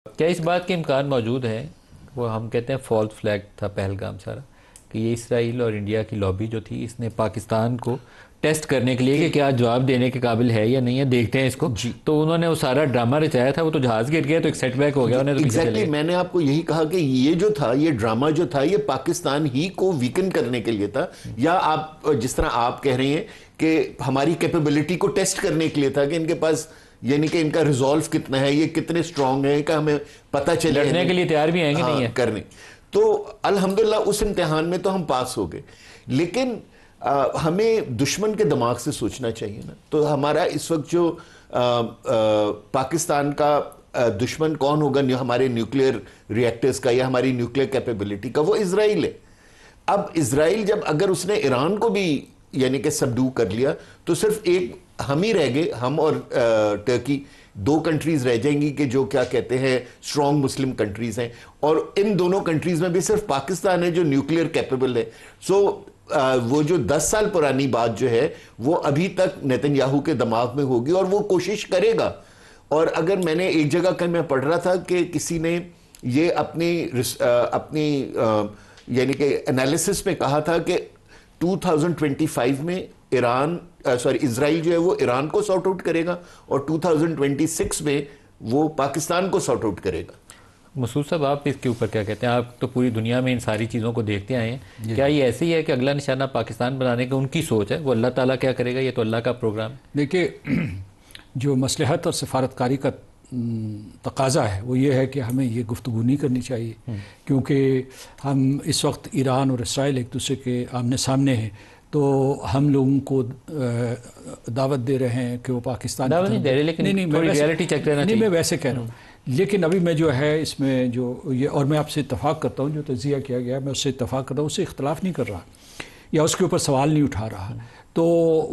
کیا اس بات کے امکان موجود ہیں، وہ ہم کہتے ہیں فالس فلیگ تھا پہلگام سارا، کہ یہ اسرائیل اور انڈیا کی لابی جو تھی اس نے پاکستان کو ٹیسٹ کرنے کے لیے کہ کیا جواب دینے کے قابل ہے یا نہیں ہے، دیکھتے ہیں اس کو، تو انہوں نے وہ سارا ڈرامہ رچایا تھا، وہ تو جہاز گر گیا تو ایک سیٹ بیک ہو گیا، انہیں تو پیچھے چلے ایگزیکٹلی میں نے آپ کو یہی کہا کہ یہ جو تھا، یہ ڈرامہ جو تھا، یہ پاکستان ہی کو ویکن کرنے کے لیے تھا، یا آپ جس طرح آپ کہہ رہے ہیں کہ ہماری کیپیبلٹی کو ٹیسٹ کرنے کے لیے تھا کہ ان کے پاس، یعنی کہ ان کا ریزولو کتنا ہے، یہ کتنے سٹرونگ ہیں کہ ہمیں پتہ چلے لڑنے کے لیے تیار بھی ہیں کہ نہیں ہے کرنے. تو الحمدللہ اس امتحان میں تو ہم پاس ہو گئے، لیکن ہمیں دشمن کے دماغ سے سوچنا چاہیے نا. تو ہمارا اس وقت جو پاکستان کا دشمن کون ہوگا ہمارے نیوکلیئر ریئیکٹرز کا یا ہماری نیوکلیئر کیپیبلٹی کا، وہ اسرائیل ہے. اب اسرائیل جب اگر اس نے ایران کو بھی یعنی کہ سبڈو کر لیا تو صرف ایک ہم ہی رہ گئے، ہم اور ٹرکی، دو کنٹریز رہ جائیں گی کہ جو کیا کہتے ہیں اسٹرانگ مسلم کنٹریز ہیں، اور ان دونوں کنٹریز میں بھی صرف پاکستان ہے جو نیوکلیئر کیپیبل ہے. سو وہ جو 10 سال پرانی بات جو ہے وہ ابھی تک نیتن یاہو کے دماغ میں ہوگی اور وہ کوشش کرے گا. اور اگر میں نے ایک جگہ کہ میں پڑھ رہا تھا کہ کسی نے یہ اپنی یعنی کہ انالیسس میں کہا تھا کہ 2025 میں اسرائیل جو ہے وہ ایران کو سارٹ آؤٹ کرے گا، اور 2026 میں وہ پاکستان کو سارٹ آؤٹ کرے گا. مسعود صاحب، آپ اس کے اوپر کیا کہتے ہیں؟ آپ تو پوری دنیا میں ان ساری چیزوں کو دیکھتے آئے ہیں، کیا یہ ایسے ہی ہے کہ اگلا نشانہ پاکستان بنانے کا ان کی سوچ ہے؟ وہ اللہ تعالیٰ کیا کرے گا، یہ تو اللہ کا پروگرام ہے. دیکھیے، جو مصلحت اور سفارتکاری کا تقاضا ہے وہ یہ ہے کہ ہمیں یہ گفتگو نہیں کرنی چاہیے، کیونکہ ہم اس وقت ایران اور اسرائیل ایک دوسرے کے آمنے سامنے ہیں، تو ہم لوگوں کو دعوت دے رہے ہیں کہ وہ پاکستان دعوت نہیں دے رہے، لیکن تھوڑی ریالٹی چیک کرنا چاہیے. میں ویسے کہہ رہا ہوں، لیکن ابھی میں جو ہے اس میں جو یہ، اور میں آپ سے اتفاق کرتا ہوں، جو تجزیہ کیا گیا ہے میں اس سے اتفاق کرتا ہوں، اس سے اختلاف نہیں کر رہا یا اس کے اوپر سوال نہیں اٹھا رہا. تو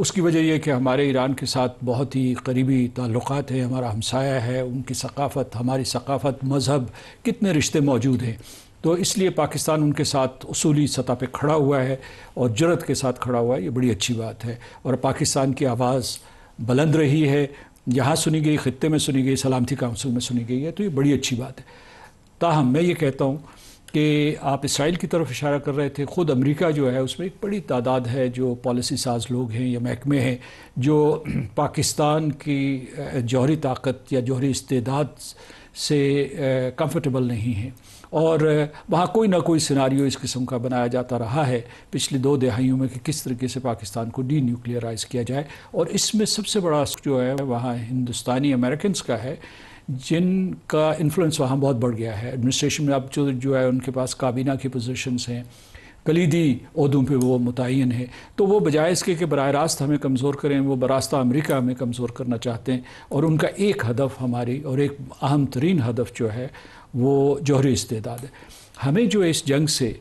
اس کی وجہ یہ کہ ہمارے ایران کے ساتھ بہت ہی قریبی تعلقات ہیں، ہمارا ہمسایہ ہے، ان کی ثقافت، ہماری ثقافت، مذہب، کتنے رشتے موجود ہیں. تو اس لیے پاکستان ان کے ساتھ اصولی سطح پہ کھڑا ہوا ہے اور جرأت کے ساتھ کھڑا ہوا ہے، یہ بڑی اچھی بات ہے. اور پاکستان کی آواز بلند رہی ہے، یہاں سنی گئی، خطے میں سنی گئی، سلامتی کونسل میں سنی گئی ہے، تو یہ بڑی اچھی بات ہے. تاہم میں یہ کہتا ہوں کہ آپ اسرائیل کی طرف اشارہ کر رہے تھے، خود امریکہ جو ہے اس میں ایک بڑی تعداد ہے جو پالیسی ساز لوگ ہیں یا محکمے ہیں جو پاکستان کی جوہری طاقت یا جوہری استعداد سے کمفرٹیبل نہیں ہیں، اور وہاں کوئی نہ کوئی سیناریو اس قسم کا بنایا جاتا رہا ہے پچھلی 2 دہائیوں میں کہ کس طریقے سے پاکستان کو ڈی نیوکلیئرائز کیا جائے. اور اس میں سب سے بڑا جو ہے وہاں ہندوستانی امریکنز کا ہے، جن کا انفلوئنس وہاں بہت بڑھ گیا ہے ایڈمنسٹریشن میں. اب جو ہے ان کے پاس کابینہ کی پوزیشنز ہیں، کلیدی عہدوں پہ وہ متعین ہیں، تو وہ بجائے اس کے کہ براہ راست ہمیں کمزور کریں، وہ براستہ امریکہ ہمیں کمزور کرنا چاہتے ہیں. اور ان کا ایک ہدف ہماری، اور ایک اہم ترین ہدف جو ہے وہ جوہری استعداد ہے. ہمیں جو اس جنگ سے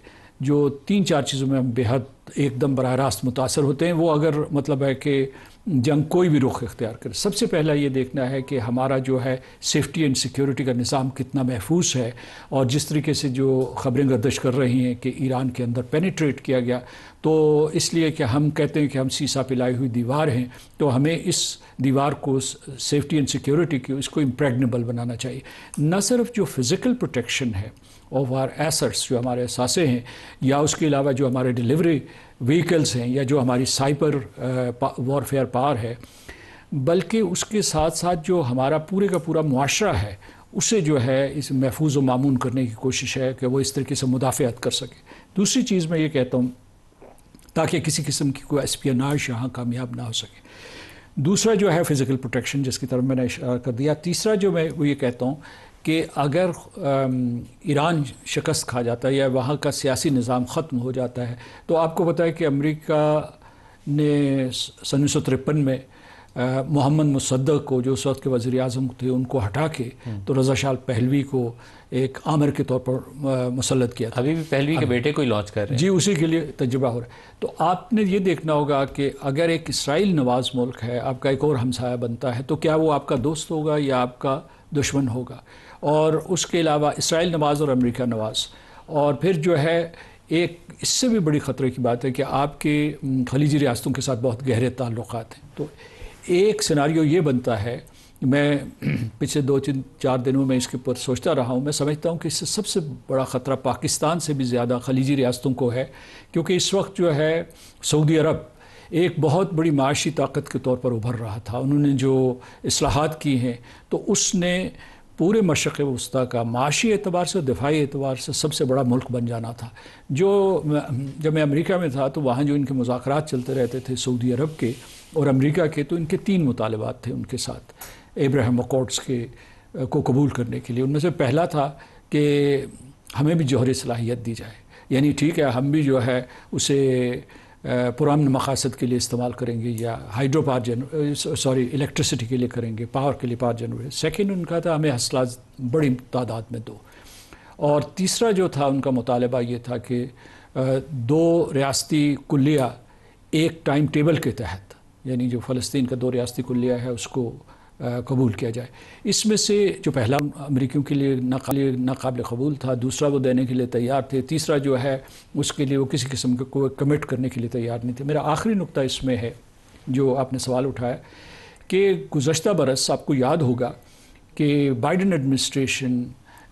جو 3-4 چیزوں میں ہم بے حد ایک دم براہ راست متاثر ہوتے ہیں، وہ اگر مطلب ہے کہ جنگ کوئی بھی رخ اختیار کرے، سب سے پہلا یہ دیکھنا ہے کہ ہمارا جو ہے سیفٹی اینڈ سیکیورٹی کا نظام کتنا محفوظ ہے. اور جس طریقے سے جو خبریں گردش کر رہی ہیں کہ ایران کے اندر پینیٹریٹ کیا گیا، تو اس لیے کہ ہم کہتے ہیں کہ ہم سیسا پلائی ہوئی دیوار ہیں، تو ہمیں اس دیوار کو سیفٹی اینڈ سیکیورٹی کی اس کو امپریگنیبل بنانا چاہیے. نہ صرف جو فزیکل پروٹیکشن ہے آف آر ایسٹس، جو ہمارے اثاثے ہیں، یا اس کے علاوہ جو ہمارے ڈیلیوری وہیکلز ہیں، یا جو ہماری سائبر وارفیئر پاور ہے، بلکہ اس کے ساتھ ساتھ جو ہمارا پورے کا پورا معاشرہ ہے اسے جو ہے اس محفوظ و مامون کرنے کی کوشش ہے کہ وہ اس طریقے سے مدافعت کر سکے. دوسری چیز میں یہ کہتا ہوں تاکہ کسی قسم کی کوئی اسپیوناج یہاں کامیاب نہ ہو سکے. دوسرا جو ہے فزیکل پروٹیکشن، جس کی طرف میں نے اشارہ کر دیا. تیسرا جو میں وہ یہ کہتا ہوں کہ اگر ایران شکست کھا جاتا ہے یا وہاں کا سیاسی نظام ختم ہو جاتا ہے، تو آپ کو پتہ ہے کہ امریکہ نے سن 1953 میں محمد مصدق کو، جو اس وقت کے وزیر اعظم تھے، ان کو ہٹا کے تو رضا شاہ پہلوی کو ایک آمر کے طور پر مسلط کیا تھا. ابھی بھی پہلوی کے بیٹے کو ہی لانچ کر رہے ہیں. جی، اسی کے لیے تجربہ ہو رہا ہے. تو آپ نے یہ دیکھنا ہوگا کہ اگر ایک اسرائیل نواز ملک ہے، آپ کا ایک اور ہمسایہ بنتا ہے، تو کیا وہ آپ کا دوست ہوگا یا آپ کا دشمن ہوگا؟ اور اس کے علاوہ اسرائیل نواز اور امریکہ نواز. اور پھر جو ہے ایک اس سے بھی بڑی خطرے کی بات ہے کہ آپ کے خلیجی ریاستوں کے ساتھ بہت گہرے تعلقات ہیں. تو ایک سیناریو یہ بنتا ہے میں پچھلے 2-4 دنوں میں اس کے اوپر سوچتا رہا ہوں. میں سمجھتا ہوں کہ اس سے سب سے بڑا خطرہ پاکستان سے بھی زیادہ خلیجی ریاستوں کو ہے, کیونکہ اس وقت جو ہے سعودی عرب ایک بہت بڑی معاشی طاقت کے طور پر ابھر رہا تھا. انہوں نے جو اصلاحات کی ہیں تو اس نے پورے مشرق وسطیٰ کا معاشی اعتبار سے اور دفاعی اعتبار سے سب سے بڑا ملک بن جانا تھا. جب میں امریکہ میں تھا تو وہاں جو ان کے مذاکرات چلتے رہتے تھے سعودی عرب کے اور امریکہ کے, تو ان کے 3 مطالبات تھے ان کے ساتھ ابراہیم اکارڈز کو قبول کرنے کے لیے. ان میں سے پہلا تھا کہ ہمیں بھی جوہری صلاحیت دی جائے, یعنی ٹھیک ہے ہم بھی جو ہے اسے پرامن مقاصد کے لیے استعمال کریں گے یا ہائیڈرو پاور الیکٹریسٹی کے لیے کریں گے, پاور کے لیے پاور جنریٹ. سیکنڈ ان کا تھا ہمیں اسلحہ بڑی تعداد میں دو. اور تیسرا جو تھا ان کا مطالبہ یہ تھا کہ 2 ریاستی کلیہ ایک ٹائم ٹیبل کے تحت, یعنی جو فلسطین کا 2 ریاستی کلیہ ہے اس کو قبول کیا جائے. اس میں سے جو پہلا امریکیوں کے لیے ناقابل قبول تھا, دوسرا وہ دینے کے لیے تیار تھے, تیسرا جو ہے اس کے لیے وہ کسی قسم کے کوئی کمٹ کرنے کے لیے تیار نہیں تھے. میرا آخری نقطہ اس میں ہے جو آپ نے سوال اٹھایا کہ گزشتہ برس آپ کو یاد ہوگا کہ بائیڈن ایڈمنسٹریشن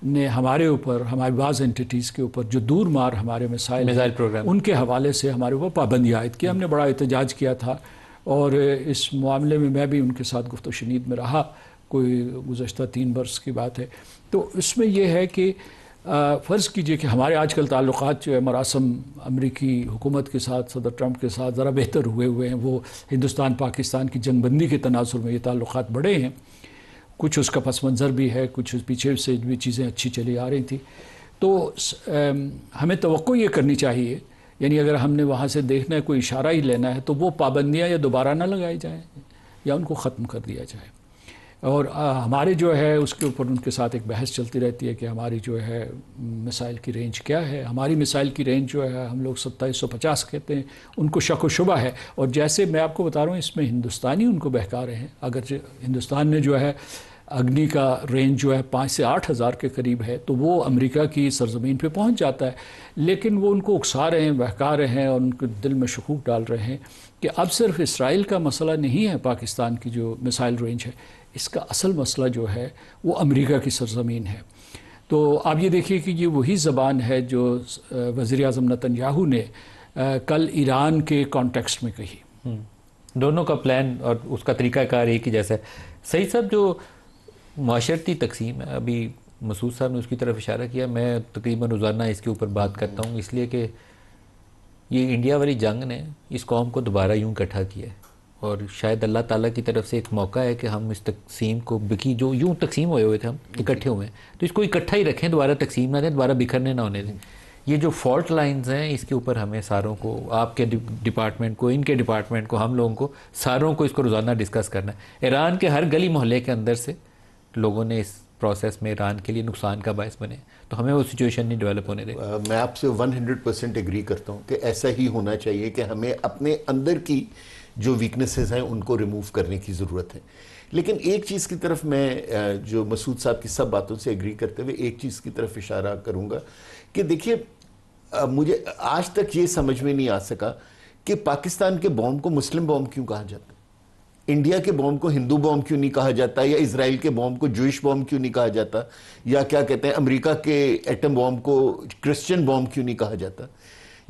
نے ہمارے اوپر, ہمارے بعض انٹیٹیز کے اوپر جو دور مار ہمارے مسائل پروگرام ان کے حوالے سے ہمارے اوپر پابندی عائد کی. ہم نے بڑا احتجاج کیا تھا اور اس معاملے میں میں بھی ان کے ساتھ گفت و شنید میں رہا, کوئی گزشتہ 3 برس کی بات ہے. تو اس میں یہ ہے کہ فرض کیجئے کہ ہمارے آج کل تعلقات جو ہے مراسم امریکی حکومت کے ساتھ, صدر ٹرمپ کے ساتھ ذرا بہتر ہوئے ہیں. وہ ہندوستان پاکستان کی جنگ بندی کے تناظر میں یہ تعلقات بڑھے ہیں, کچھ اس کا پس منظر بھی ہے, کچھ پیچھے سے بھی چیزیں اچھی چلی آ رہی تھیں. تو ہمیں توقع یہ کرنی چاہیے, یعنی اگر ہم نے وہاں سے دیکھنا ہے کوئی اشارہ ہی لینا ہے تو وہ پابندیاں یا دوبارہ نہ لگائی جائیں یا ان کو ختم کر دیا جائے. اور ہمارے جو ہے اس کے اوپر ان کے ساتھ ایک بحث چلتی رہتی ہے کہ ہماری جو ہے مسائل کی رینج کیا ہے. ہماری مسائل کی رینج جو ہے ہم لوگ 2750 کہتے ہیں, ان کو شک و شبہ ہے. اور جیسے میں آپ کو بتا رہا ہوں اس میں ہندوستانی ان کو بہکا رہے ہیں. اگر ہندوستان نے جو ہے اگنی کا رینج جو ہے 5 سے 8 ہزار کے قریب ہے تو وہ امریکہ کی سرزمین پہ پہنچ جاتا ہے, لیکن وہ ان کو اکسا رہے ہیں, بہکا رہے ہیں اور ان کے دل میں شکوک ڈال رہے ہیں کہ اب صرف اسرائیل کا مسئلہ نہیں ہے پاکستان کی جو مسائل رینج ہے, اس کا اصل مسئلہ جو ہے وہ امریکہ کی سرزمین ہے. تو آپ یہ دیکھیے کہ یہ وہی زبان ہے جو وزیر اعظم نتن یاہو نے کل ایران کے کانٹیکسٹ میں کہی. دونوں کا پلان اور اس کا طریقہ کار ایک ہی جیسا ہے. سعید صاحب, جو معاشرتی تقسیم ہے, ابھی مسعود صاحب نے اس کی طرف اشارہ کیا, میں تقریباً روزانہ اس کے اوپر بات کرتا ہوں, اس لیے کہ یہ انڈیا والی جنگ نے اس قوم کو دوبارہ یوں اکٹھا کیا ہے اور شاید اللہ تعالیٰ کی طرف سے ایک موقع ہے کہ ہم اس تقسیم کو جو یوں تقسیم ہوئے تھے ہم اکٹھے ہوئے ہیں تو اس کو اکٹھا ہی رکھیں, دوبارہ تقسیم نہ دیں, دوبارہ بکھرنے نہ ہونے دیں. یہ جو فالٹ لائنز ہیں اس کے اوپر ہمیں ساروں کو, آپ کے ڈپارٹمنٹ کو, ان کے ڈپارٹمنٹ کو, ہم لوگوں کو ساروں کو اس کو روزانہ ڈسکس کرنا ہے. ایران کے ہر گلی محلے کے اندر سے لوگوں نے اس پروسیس میں ایران کے لیے نقصان کا باعث بنے, تو ہمیں وہ سچویشن نہیں ڈیولپ ہونے دیں. میں آپ سے 100% ایگری کرتا ہوں کہ ایسا ہی ہونا چاہیے کہ ہمیں اپنے اندر کی جو ویکنسز ہیں ان کو ریموو کرنے کی ضرورت ہے. لیکن ایک چیز کی طرف میں جو مسعود صاحب کی سب باتوں سے ایگری کرتے ہوئے ایک چیز کی طرف اشارہ کروں گا کہ دیکھیے, مجھے آج تک یہ سمجھ میں نہیں آ سکا کہ پاکستان کے بوم کو مسلم بوم کیوں کہا جاتا, انڈیا کے بوم کو ہندو بوم کیوں نہیں کہا جاتا, یا اسرائیل کے بوم کو جوئش بوم کیوں نہیں کہا جاتا, یا کیا کہتے ہیں امریکہ کے ایٹم بوم کو کرسچن بوم کیوں نہیں کہا جاتا.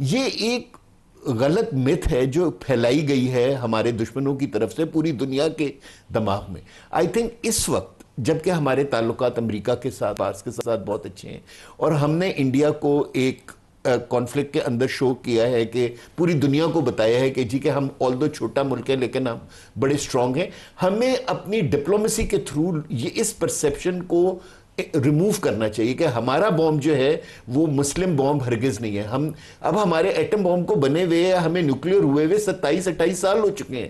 یہ ایک غلط مت ہے جو پھیلائی گئی ہے ہمارے دشمنوں کی طرف سے پوری دنیا کے دماغ میں. آئی تھنک اس وقت جبکہ ہمارے تعلقات امریکہ کے ساتھ, پارس کے ساتھ بہت اچھے ہیں اور ہم نے انڈیا کو ایک کانفلکٹ کے اندر شو کیا ہے کہ پوری دنیا کو بتایا ہے کہ جی کہ ہم although چھوٹا ملک ہے لیکن ہم بڑے اسٹرانگ ہیں, ہمیں اپنی ڈپلومیسی کے تھرو یہ اس پرسیپشن کو ریموو کرنا چاہیے کہ ہمارا بوم جو ہے وہ مسلم بوم ہرگز نہیں ہے. اب ہمارے ایٹم بوم کو بنے ہوئے, ہمیں نیوکلیئر ہوئے 27-28 سال ہو چکے ہیں.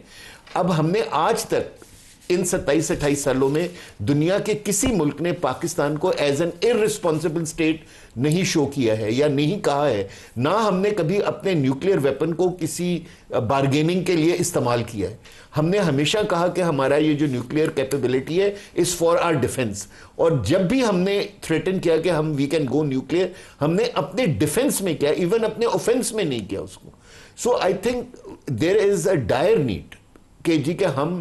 اب ہم نے آج تک ان 27-28 سالوں میں دنیا کے کسی ملک نے پاکستان کو ایز این ارسپانسبل اسٹیٹ نہیں شو کیا ہے یا نہیں کہا ہے, نہ ہم نے کبھی اپنے نیوکلیئر ویپن کو کسی بارگیننگ کے لیے استعمال کیا ہے. ہم نے ہمیشہ کہا کہ ہمارا یہ جو نیوکلیئر کیپیبلٹی ہے از فار آر ڈیفنس, اور جب بھی ہم نے تھریٹن کیا کہ ہم وی کین گو نیوکلیئر, ہم نے اپنے ڈیفنس میں کیا, ایون اپنے اوفنس میں نہیں کیا اس کو. سو I think there is a dire need کہ جی کہ ہم